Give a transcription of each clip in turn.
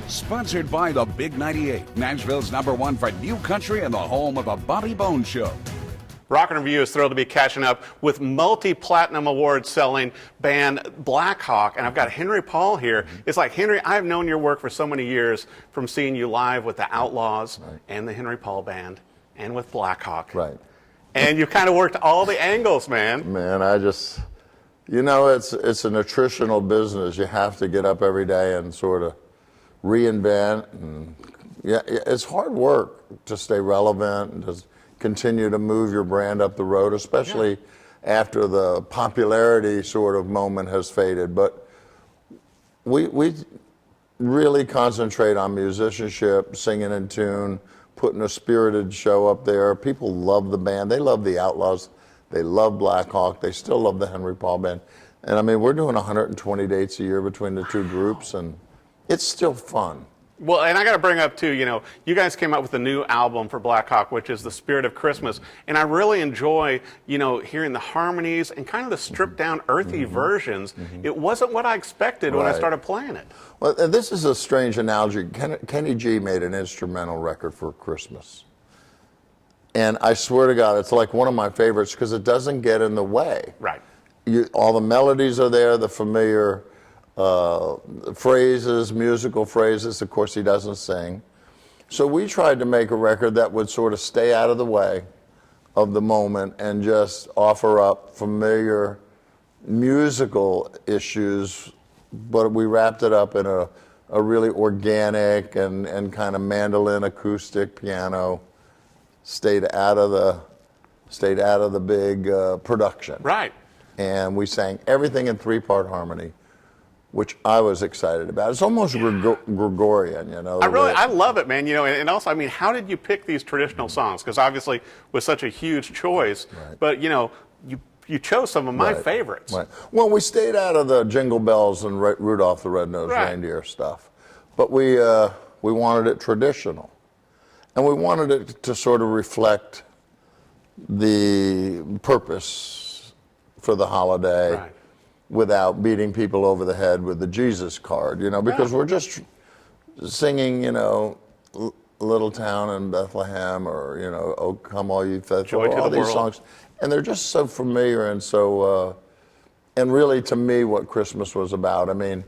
Sponsored by the Big 98, Nashville's #1 for new country and the home of the Bobby Bones Show. Rock and Review is thrilled to be catching up with multi-platinum award-selling band Blackhawk, and I've got Henry Paul here. It's like, Henry, I've known your work for so many years from seeing you live with the Outlaws and the Henry Paul Band and with Blackhawk. Right. And you kind of worked all the angles, man. Man, it's a nutritional business. You have to get up every day and sort of reinvent. And yeah, it's hard work to stay relevant and to continue to move your brand up the road, especially after the popularity sort of moment has faded. But we really concentrate on musicianship, singing in tune, putting a spirited show up there. People love the band. They love the Outlaws. They love Blackhawk. They still love the Henry Paul Band. And I mean, we're doing 120 dates a year between the two groups, and it's still fun. Well, and I got to bring up, too, you guys came out with a new album for Blackhawk, which is The Spirit of Christmas. And I really enjoy, hearing the harmonies and kind of the stripped-down, earthy versions. It wasn't what I expected when I started playing it. Well, this is a strange analogy. Kenny G made an instrumental record for Christmas. And I swear to God, it's like one of my favorites because it doesn't get in the way. Right. All the melodies are there, the familiar phrases, musical phrases. Of course, he doesn't sing. So we tried to make a record that would sort of stay out of the way of the moment and just offer up familiar musical issues, but we wrapped it up in a really organic and kind of mandolin, acoustic, piano, stayed out of the big production. Right. And we sang everything in 3-part harmony, which I was excited about. It's almost Gregorian, I love it, man. And also, I mean, how did you pick these traditional songs? Because obviously, with such a huge choice, but you chose some of my favorites. Right. Well, we stayed out of the Jingle Bells and Rudolph the Red-Nosed Reindeer stuff, but we wanted it traditional, and we wanted it to sort of reflect the purpose for the holiday. Right. Without beating people over the head with the Jesus card, because we're just singing, Little Town in Bethlehem, or, Oh Come All You Faithful, all these songs. And they're just so familiar and so, and really to me what Christmas was about. I mean,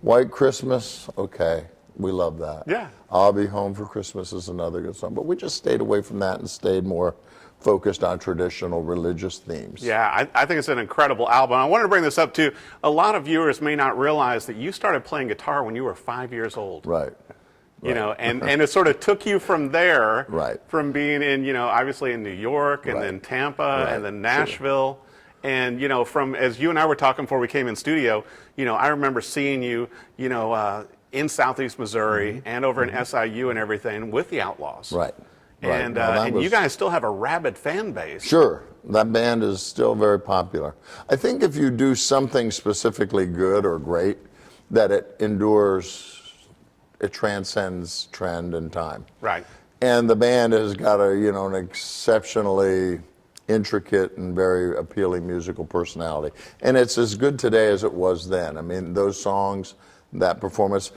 White Christmas, okay, we love that. Yeah. I'll Be Home for Christmas is another good song. But we just stayed away from that and stayed more focused on traditional religious themes. Yeah, I think it's an incredible album. I wanted to bring this up, too. A lot of viewers may not realize that you started playing guitar when you were 5 years old. Right. And it sort of took you from there, right, from being in, obviously in New York and then Tampa and then Nashville. Sure. And, from, as you and I were talking before we came in studio, I remember seeing you, in Southeast Missouri and over in SIU and everything with the Outlaws. Right. And, and you guys still have a rabid fan base. Sure. That band is still very popular. I think if you do something specifically good or great, that it endures, it transcends trend and time. Right. And the band has got an exceptionally intricate and very appealing musical personality. And it's as good today as it was then. I mean, those songs, that performance.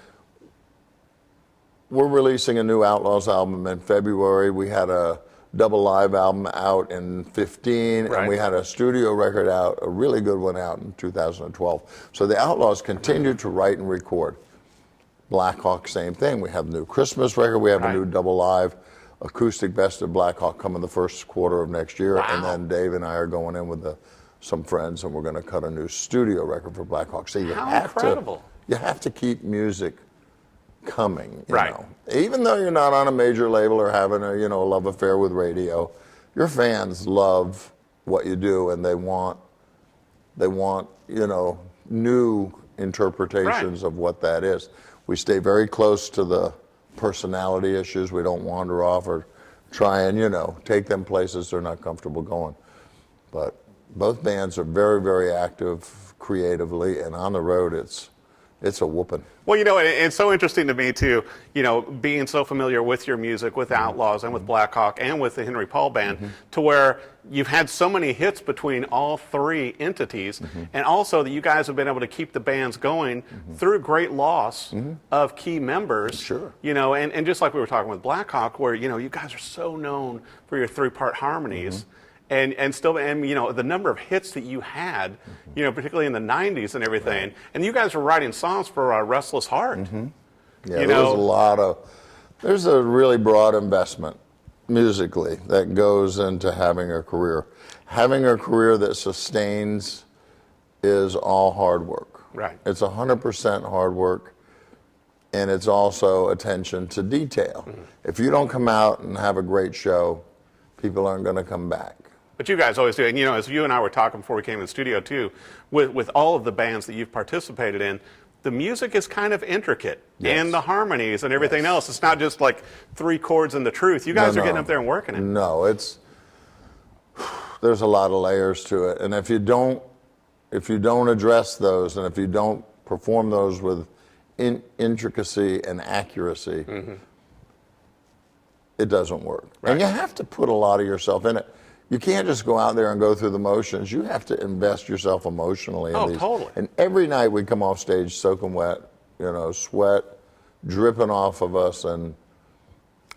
We're releasing a new Outlaws album in February. We had a double live album out in 2015, and we had a studio record out, a really good one out in 2012. So the Outlaws continue to write and record. Blackhawk, same thing. We have a new Christmas record. We have a new double live acoustic Best of Blackhawk coming the first quarter of next year. And then Dave and I are going in with some friends, and we're going to cut a new studio record for Blackhawk. So you have to keep music coming, you know. Even though you're not on a major label or having a love affair with radio, your fans love what you do, and they want new interpretations of what that is. We stay very close to the personality issues. We don't wander off or try and take them places they're not comfortable going. But both bands are very, very active creatively, and on the road it's it's a whooping. Well, it's so interesting to me too, being so familiar with your music, with Outlaws and with Blackhawk and with the Henry Paul Band, to where you've had so many hits between all three entities, and also that you guys have been able to keep the bands going through great loss of key members. Sure. And just like we were talking with Blackhawk, where, you guys are so known for your three-part harmonies. And the number of hits that you had, particularly in the 90s and everything. And you guys were writing songs for Restless Heart. Yeah, there's a really broad investment musically that goes into having a career. Having a career that sustains is all hard work. Right. It's 100% hard work, and it's also attention to detail. If you don't come out and have a great show, people aren't going to come back. But you guys always do. And, as you and I were talking before we came in the studio, too, with all of the bands that you've participated in, the music is kind of intricate. Yes. And the harmonies and everything else. It's not just like three chords and the truth. You guys are getting up there and working it. No, there's a lot of layers to it. And if you don't address those, and if you don't perform those with intricacy and accuracy, it doesn't work. Right. And you have to put a lot of yourself in it. You can't just go out there and go through the motions. You have to invest yourself emotionally in these. Totally. And every night we come off stage soaking wet, sweat dripping off of us, and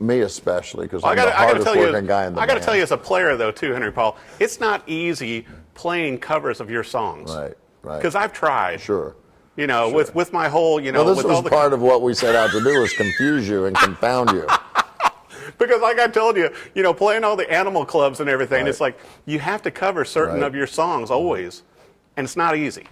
me especially, because I'm the hardest working guy in the band. I got to tell you, as a player, though, too, Henry Paul, it's not easy playing covers of your songs. Right. Because I've tried. Sure. With my whole, Well, this was part of what we set out to do, was confuse you and confound you. Because like I told you, playing all the animal clubs and everything, it's like you have to cover certain of your songs always, and it's not easy.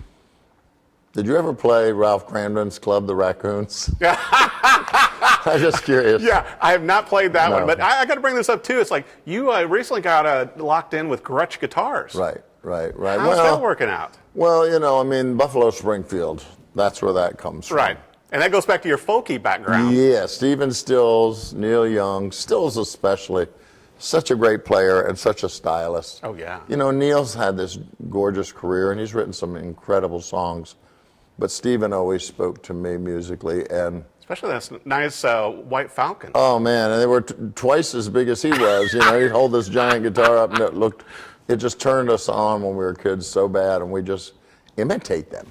Did you ever play Ralph Cramden's club, the Raccoons? I'm just curious. Yeah, I have not played that one, but I got to bring this up too. It's like you recently got locked in with Gretsch guitars. Right. How's that working out? Well, Buffalo Springfield, that's where that comes from. Right. And that goes back to your folky background. Yeah, Stephen Stills, Neil Young, Stills especially, such a great player and such a stylist. Oh, yeah. Neil's had this gorgeous career, and he's written some incredible songs. But Stephen always spoke to me musically, and especially that nice White Falcon. Oh, man, and they were twice as big as he was. He'd hold this giant guitar up, and it just turned us on when we were kids so bad, and we just imitate them.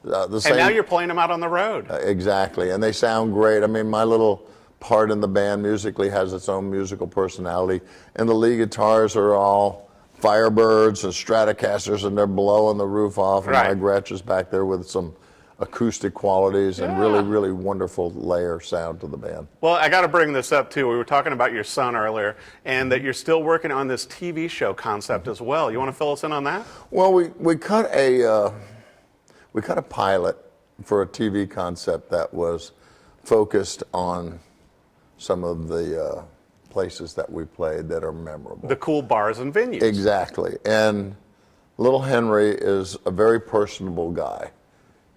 And now you're playing them out on the road. Exactly, and they sound great. I mean, my little part in the band musically has its own musical personality, and the lead guitars are all Firebirds and Stratocasters, and they're blowing the roof off, and my Gretsch is back there with some acoustic qualities and really, really wonderful layer sound to the band. Well, I got to bring this up, too. We were talking about your son earlier, and that you're still working on this TV show concept as well. You want to fill us in on that? Well, we cut a pilot for a TV concept that was focused on some of the places that we played that are memorable. The cool bars and venues. Exactly. And little Henry is a very personable guy.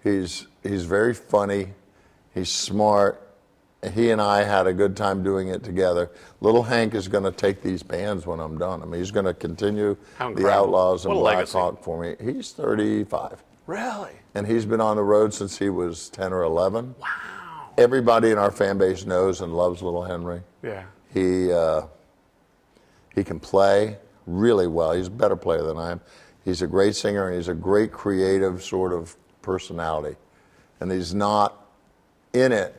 He's very funny. He's smart. He and I had a good time doing it together. Little Hank is going to take these bands when I'm done. I mean, he's going to continue the Outlaws and Blackhawk for me. He's 35. Really? And he's been on the road since he was 10 or 11. Wow. Everybody in our fan base knows and loves little Henry. Yeah. He can play really well. He's a better player than I am. He's a great singer, and he's a great creative sort of personality. And he's not in it,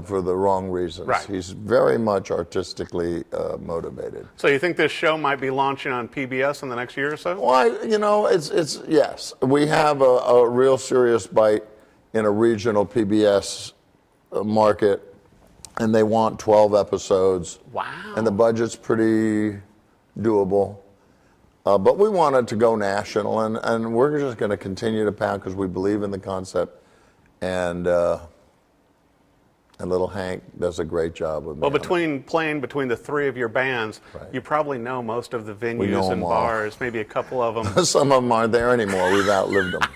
for the wrong reasons. Right. He's very much artistically motivated. So you think this show might be launching on PBS in the next year or so? Well, it's yes. We have a real serious bite in a regional PBS market, and they want 12 episodes. Wow. And the budget's pretty doable. But we wanted to go national, and we're just going to continue to pound because we believe in the concept. And little Hank does a great job with me. Well, playing between the three of your bands, you probably know most of the venues and bars, maybe a couple of them. Some of them aren't there anymore. We've outlived them.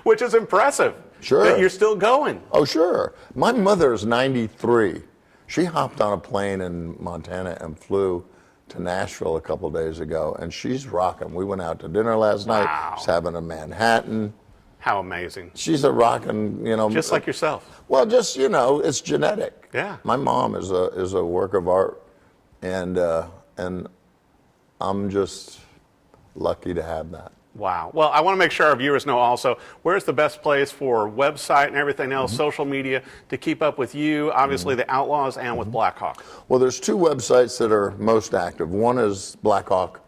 Which is impressive. Sure. That you're still going. Oh, sure. My mother's 93. She hopped on a plane in Montana and flew to Nashville a couple days ago, and she's rocking. We went out to dinner last night. She's having a Manhattan. How amazing. She's a rockin', Just like yourself. Well, just, it's genetic. Yeah. My mom is a work of art, and I'm just lucky to have that. Wow. Well, I want to make sure our viewers know also, where's the best place for website and everything else, social media, to keep up with you, obviously the Outlaws, and with Blackhawk? Well, there's two websites that are most active. One is Blackhawk,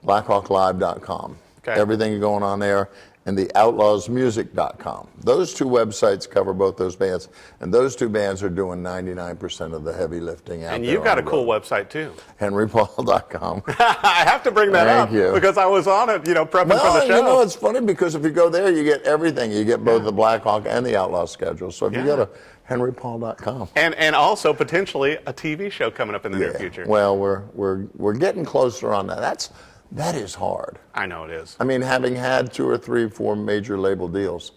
blackhawklive.com. Okay. Everything going on there. And the outlawsmusic.com. Those two websites cover both those bands, and those two bands are doing 99% of the heavy lifting out there. And you've got a cool website too. henrypaul.com. I have to bring that up because I was on it, prepping for the show. It's funny because if you go there, you get everything. You get both the Blackhawk and the Outlaw schedule. So if you go to henrypaul.com. And also potentially a TV show coming up in the near future. Well, we're getting closer on that. That is hard. I know it is. I mean, having had 2 or 3, 4 major label deals,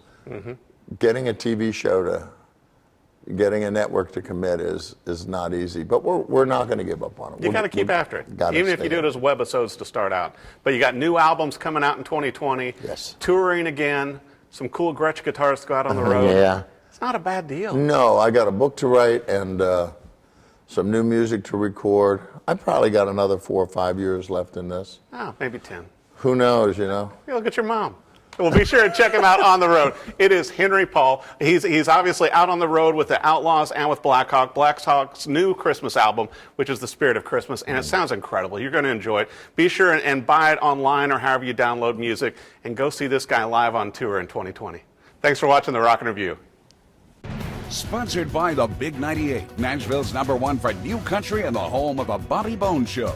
getting a TV show getting a network to commit is not easy. But we're not going to give up on it. You got to keep after it, even if you do it as webisodes to start out. But you got new albums coming out in 2020. Yes. Touring again. Some cool Gretsch guitars to go out on the road. Yeah. It's not a bad deal. No, I got a book to write and some new music to record. I probably got another 4 or 5 years left in this. Oh, maybe 10. Who knows, You look at your mom. Well, be sure to check him out on the road. It is Henry Paul. He's obviously out on the road with the Outlaws and with Blackhawk. Blackhawk's new Christmas album, which is The Spirit of Christmas, and it sounds incredible. You're going to enjoy it. Be sure and buy it online or however you download music, and go see this guy live on tour in 2020. Thanks for watching The Rockin' Review. Sponsored by the Big 98, Nashville's #1 for new country and the home of the Bobby Bones Show.